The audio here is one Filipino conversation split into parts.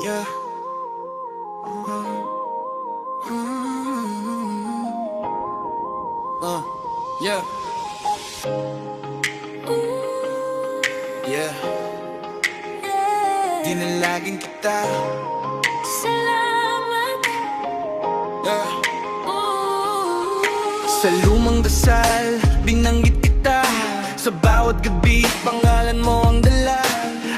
Yeah. Yeah. Yeah. Dinalagin kita. Salamat. Yeah. Sa lumang dasal, binanggit kita. Sa bawat gabi, pangalan mo ang dala.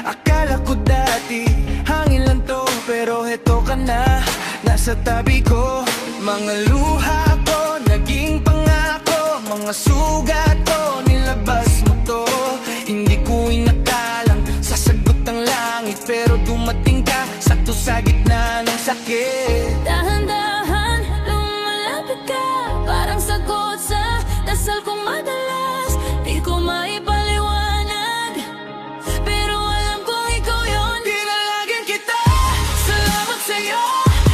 Akala ko dati, hangin lang to, pero heto ka na, nasa tabi ko. Mga luha ko, naging pangako. Mga sugat ko, nilabas mo to. Hindi ko inakalang sasagot ang langit, pero dumating ka, sakto sa gitna ng sakit. Dahan-dahan, lumalapit ka, parang sagot sa dasal kong madalas. Di ko maipaliwanag, pero alam kong ikaw yun. Dinalagin kita. Salamat sa'yo,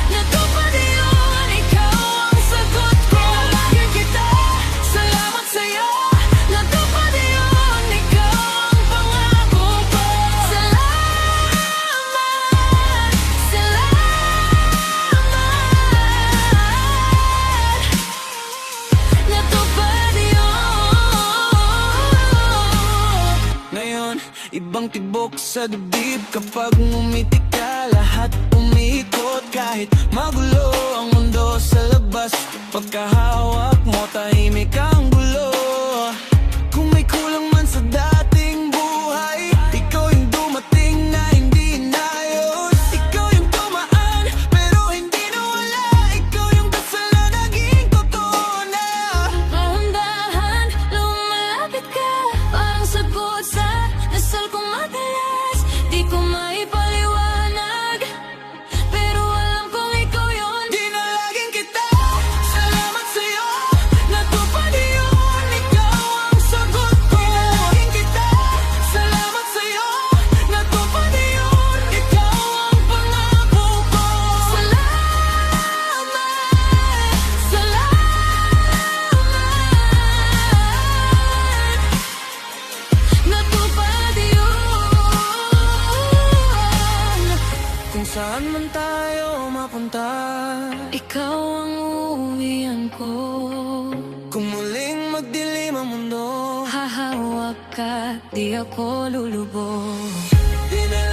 natupad yun. Ikaw ang sagot ko. Dinalagin kita. Salamat sa'yo, natupad yun. Ikaw ang pangako ko. Salamat, salamat. Natupad yun. Ngayon, ibang tibok sa dibdib. Kapag ngumiti ka, lahat umikot. Kahit magulo ang mundo sa labas, pagkahawak mo, tahimik ang gulo. Kung may kulang man sa dating buhay, ikaw yung dumating na hindi inayos. Ikaw yung tumaan, pero hindi nawala. Ikaw yung dasal na naging totoo na. Dahan-dahan, lumalapit ka, parang sagot sa dasal kong madalas. Di ko maipaliwanag, pero alam kong ikaw yun. Dinalagin kita. Salamat sa'yo, natupad yun. Ikaw ang sagot ko. Dinalagin kita. Salamat sa'yo, natupad yun. Ikaw ang pangako ko. Salamat, salamat. Natupad yun. Kung saan man tayo mapunta, Ikaw ang uuwian ko. kung muling magdilim ang mundo, Hahawak ka, di ako lulubog. dinalagin